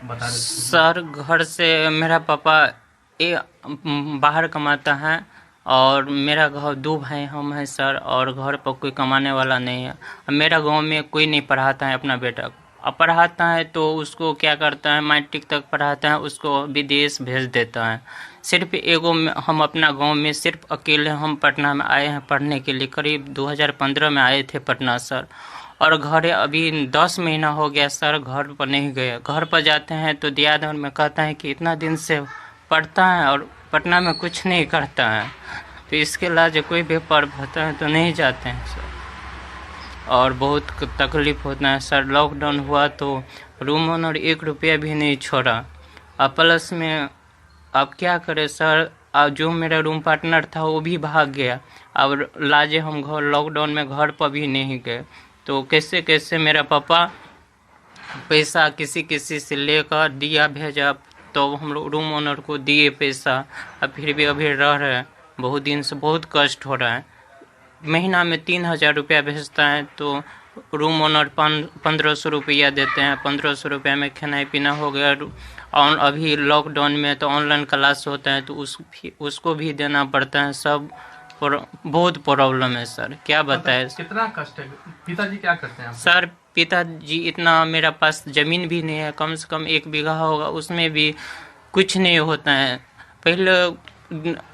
बता रहे थे मुझे। सर घर से मेरा पापा बाहर कमाता है और मेरा घर दो भाई हम हैं सर, और घर पर कोई कमाने वाला नहीं है। मेरा गांव में कोई नहीं पढ़ाता है अपना बेटा को। अब पढ़ाता है तो उसको क्या करता है, मैट्रिक तक पढ़ाता है, उसको विदेश भेज देता है। सिर्फ एगो हम अपना गांव में सिर्फ अकेले हम पटना में आए हैं पढ़ने के लिए। करीब 2015 में आए थे पटना सर। और घर अभी 10 महीना हो गया सर, घर पर नहीं गए। घर पर जाते हैं तो दियाद में कहता है कि इतना दिन से पढ़ता है और पटना में कुछ नहीं करता है, तो इसके इलाज कोई भी पर्व होता है तो नहीं जाते हैं सर। और बहुत तकलीफ होता है सर। लॉकडाउन हुआ तो रूम ओनर 1 रुपया भी नहीं छोड़ा। अब प्लस में अब क्या करें सर, अब जो मेरा रूम पार्टनर था वो भी भाग गया। अब लाजे हम घर लॉकडाउन में घर पर भी नहीं गए, तो कैसे कैसे मेरा पापा पैसा किसी किसी से लेकर दिया भेजा, तो हम लोग रूम ओनर को दिए पैसा। अब फिर भी अभी रह रहे हैं। बहुत दिन से बहुत कष्ट हो रहा है। महीना में 3,000 रुपया भेजता है तो रूम ओनर 1,500 रुपया देते हैं। 1,500 रुपया में खाना पीना हो गया। और अभी लॉकडाउन में तो ऑनलाइन क्लास होता है तो उसको भी देना पड़ता है सब। बहुत प्रॉब्लम है सर, क्या बताएं। कितना कष्ट है। पिताजी क्या करते हैं आपके? सर पिताजी इतना मेरा पास ज़मीन भी नहीं है, कम से कम 1 बीघा होगा, उसमें भी कुछ नहीं होता है। पहले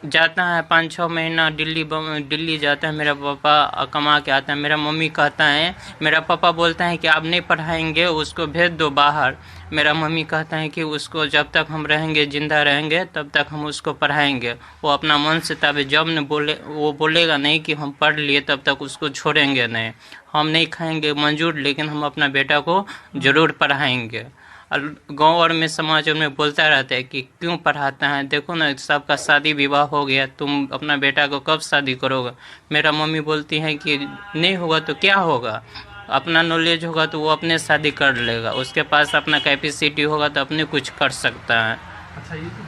जाता है 5-6 महीना दिल्ली जाता है मेरा पापा, कमा के आता है। मेरा मम्मी कहता है, मेरा पापा बोलता है कि आप नहीं पढ़ाएंगे उसको, भेज दो बाहर। मेरा मम्मी कहता है कि उसको जब तक हम रहेंगे जिंदा रहेंगे तब तक हम उसको पढ़ाएंगे। वो अपना मन से तब जब न बोले, वो बोलेगा नहीं कि हम पढ़ लिए तब तक उसको छोड़ेंगे नहीं। हम नहीं खाएंगे मंजूर, लेकिन हम अपना बेटा को ज़रूर पढ़ाएंगे। और गांव और में समाज में बोलता रहता है कि क्यों पढ़ाता है, देखो ना सबका शादी विवाह हो गया, तुम अपना बेटा को कब शादी करोगे। मेरा मम्मी बोलती है कि नहीं होगा तो क्या होगा, अपना नॉलेज होगा तो वो अपने शादी कर लेगा, उसके पास अपना कैपेसिटी होगा तो अपने कुछ कर सकता है। अच्छा, ये तो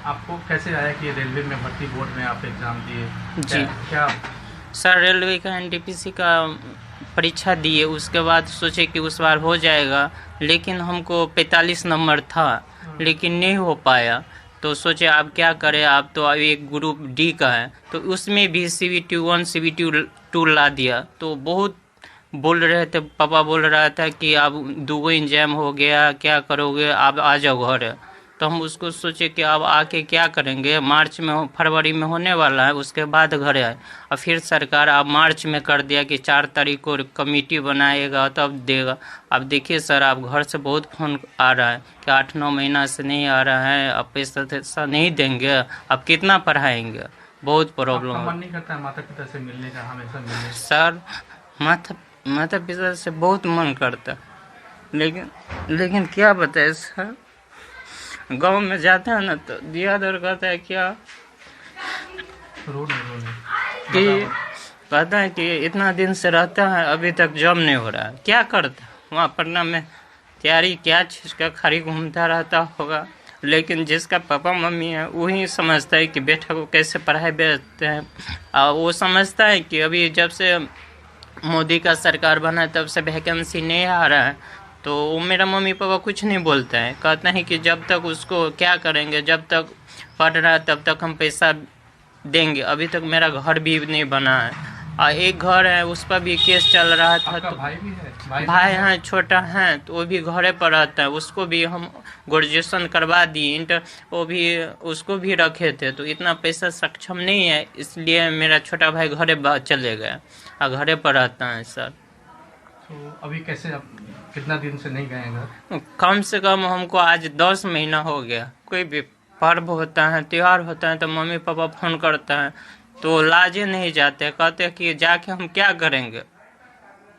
आपको कैसे आया कि रेलवे में भर्ती बोर्ड में आप एग्ज़ाम दिए? क्या जी क्या सर, रेलवे का एनटीपीसी का परीक्षा दिए, उसके बाद सोचे कि उस बार हो जाएगा, लेकिन हमको 45 नंबर था, लेकिन नहीं हो पाया। तो सोचे आप क्या करें, आप तो अभी एक ग्रुप डी का है तो उसमें भी CVT 1 CVT 2 ला दिया। तो बहुत बोल रहे थे, पापा बोल रहा था कि अब 2 एग्जाम हो गया, क्या करोगे, आप आ जाओ घर। तो हम उसको सोचे कि अब आके क्या करेंगे, मार्च में फरवरी में होने वाला है, उसके बाद घर आए। और फिर सरकार अब मार्च में कर दिया कि 4 तारीख को कमेटी बनाएगा तब देगा। अब देखिए सर, आप घर से बहुत फोन आ रहा है कि 8-9 महीना से नहीं आ रहा है, अब पैसा नहीं देंगे, अब कितना पढ़ाएंगे। बहुत प्रॉब्लम आपका हो मन नहीं करता है माता पिता से मिलने का, हमेशा मिलने? सर। माता माता पिता से बहुत मन करता है, लेकिन क्या बताए सर, गांव में जाते हैं ना तो दिया दर कहता है क्या रो नहीं रो नहीं कि, कहता है कि इतना दिन से रहता है अभी तक जॉब नहीं हो रहा है, क्या करता है वहाँ पटना में, तैयारी क्या चीज़ का खाली घूमता रहता होगा। लेकिन जिसका पापा मम्मी है वही समझता है कि बेटा को कैसे पढ़ाई भेजते हैं। और वो समझता है कि अभी जब से मोदी का सरकार बना है तब से वैकेंसी नहीं आ रहा है, तो वो मेरा मम्मी पापा कुछ नहीं बोलता है, कहते हैं कि जब तक उसको क्या करेंगे, जब तक पढ़ रहा है तब तक हम पैसा देंगे। अभी तक मेरा घर भी नहीं बना है, और एक घर है उस पर भी केस चल रहा था। आपका तो भाई भी है? भाई हैं, छोटा है, तो वो भी घरे पर रहता है, उसको भी हम ग्रेजुएशन करवा दिए, इंटर वो भी उसको भी रखे थे। तो इतना पैसा सक्षम नहीं है, इसलिए मेरा छोटा भाई घरे चले गए और घरे पर रहता है सर। तो अभी कैसे, आप कितना दिन से नहीं गए हैं घर? कम से कम हमको आज 10 महीना हो गया। कोई भी पर्व होता है, त्यौहार होता है तो मम्मी पापा फोन करता है तो लाजे नहीं जाते, कहते हैं कि जाके हम क्या करेंगे।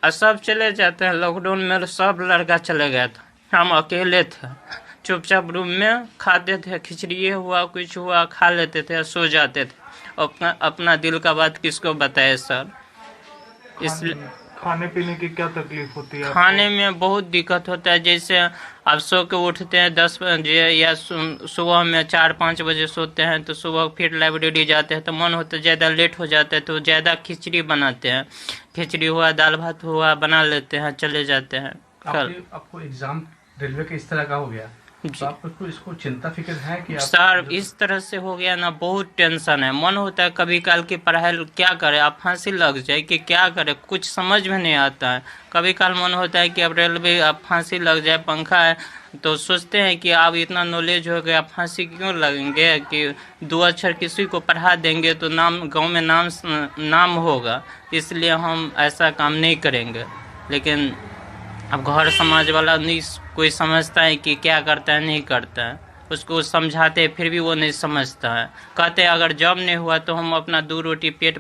और सब चले जाते हैं। लॉकडाउन में सब लड़का चले गया था, हम अकेले थे, चुपचाप रूम में खाते थे, खिचड़ी हुआ कुछ हुआ खा लेते थे, सो जाते थे। अपना दिल का बात किसको बताए सर। इसलिए खाने पीने की क्या तकलीफ होती है? खाने में बहुत दिक्कत होता है। जैसे आप सो के उठते हैं 10 बजे या सुबह में 4-5 बजे सोते हैं, तो सुबह फिर लाइब्रेरी जाते हैं तो मन होता है ज़्यादा लेट हो जाता है तो ज़्यादा खिचड़ी बनाते हैं, खिचड़ी हुआ दाल भात हुआ बना लेते हैं, चले जाते हैं कल। आपको एग्जाम रेलवे के इस तरह का हो गया? तो आपको इसको चिंता फिक्र है कि आप सर इस तरह से हो गया ना, बहुत टेंशन है। मन होता है कभी काल की पढ़ाई क्या करे, अब फांसी लग जाए कि क्या करे, कुछ समझ में नहीं आता है। कभी काल मन होता है कि अब रेलवे अब फांसी लग जाए, पंखा है तो सोचते हैं कि अब इतना नॉलेज हो गया, फांसी क्यों लगेंगे, कि दो अक्षर किसी को पढ़ा देंगे तो नाम गांव में नाम होगा, इसलिए हम ऐसा काम नहीं करेंगे। लेकिन अब घर समाज वाला नहीं कोई समझता है कि क्या करता है नहीं करता है, उसको समझाते हैं फिर भी वो नहीं समझता है। कहते हैं अगर जॉब नहीं हुआ तो हम अपना 2 रोटी पेट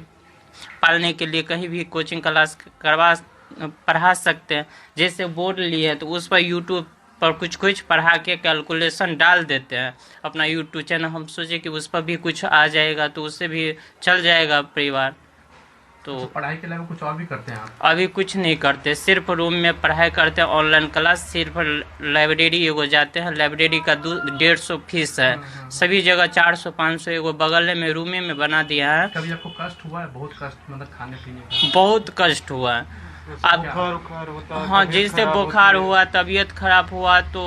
पालने के लिए कहीं भी कोचिंग क्लास पढ़ा सकते हैं। जैसे बोर्ड लिए तो उस पर यूट्यूब पर कुछ पढ़ा के कैलकुलेशन डाल देते हैं अपना यूट्यूब चैनल। हम सोचे कि उस पर भी कुछ आ जाएगा तो उससे भी चल जाएगा परिवार। तो पढ़ाई के अलावा कुछ और भी करते हैं आप? अभी कुछ नहीं करते, सिर्फ रूम में पढ़ाई करते हैं, ऑनलाइन क्लास, सिर्फ लाइब्रेरी एगो जाते हैं, लाइब्रेरी का 150 फीस है। सभी जगह 400-500 एगो बगल में रूमे में बना दिया है। कभी आपको कष्ट हुआ है? बहुत कष्ट, मतलब खाने पीने का बहुत कष्ट हुआ है। अब हाँ, जैसे बुखार हुआ, तबीयत खराब हुआ तो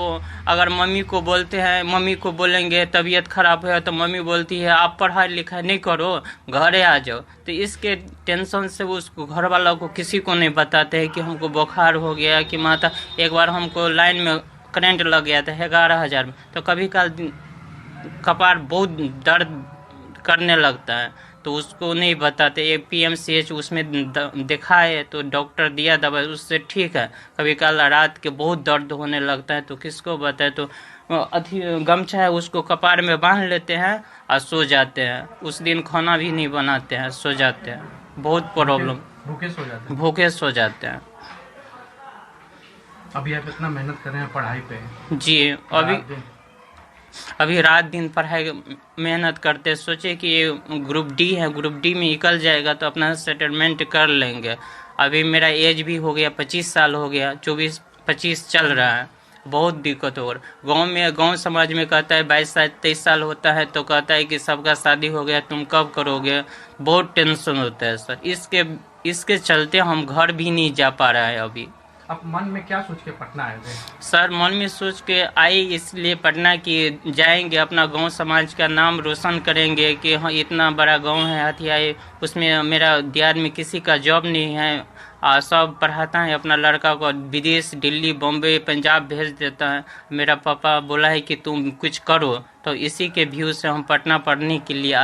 अगर मम्मी को बोलते हैं, मम्मी को बोलेंगे तबीयत खराब हुआ तो मम्मी बोलती है आप पढ़ाई लिखाई नहीं करो, घरे आ जाओ। तो इसके टेंशन से उसको घर वालों को किसी को नहीं बताते हैं कि हमको बुखार हो गया कि माता। एक बार हमको लाइन में करंट लग गया था 11,000 में, तो कभी काल कपार बहुत दर्द करने लगता है तो उसको नहीं बताते। एक PMCH उसमें दिखाए तो डॉक्टर दिया दवाई, उससे ठीक है। कभी काल रात के बहुत दर्द होने लगता है तो किसको बताए, तो गमछा है उसको कपार में बांध लेते हैं और सो जाते हैं। उस दिन खाना भी नहीं बनाते हैं, सो जाते हैं। बहुत प्रॉब्लम, भूखे सो जाते हैं। अभी आप इतना मेहनत कर रहे हैं पढ़ाई पे? जी, अभी रात दिन पढ़ाई मेहनत करते, सोचे कि ये ग्रुप डी है, ग्रुप डी में निकल जाएगा तो अपना सेटलमेंट कर लेंगे। अभी मेरा एज भी हो गया, 25 साल हो गया, 24-25 चल रहा है। बहुत दिक्कत हो रहा गांव समाज में कहता है 22-23 साल होता है तो कहता है कि सबका शादी हो गया, तुम कब करोगे। बहुत टेंशन होता है सर, इसके चलते हम घर भी नहीं जा पा रहे हैं अभी। आप मन में क्या सोच के पटना आए थे? सर मन में सोच के आए इसलिए पटना कि जाएंगे, अपना गांव समाज का नाम रोशन करेंगे कि हाँ इतना बड़ा गांव है हथियाए, उसमें मेरा दियाद में किसी का जॉब नहीं है, सब पढ़ाता है अपना लड़का को विदेश, दिल्ली, बॉम्बे, पंजाब भेज देता है। मेरा पापा बोला है कि तुम कुछ करो, तो इसी के व्यू से हम पटना पढ़ने के लिए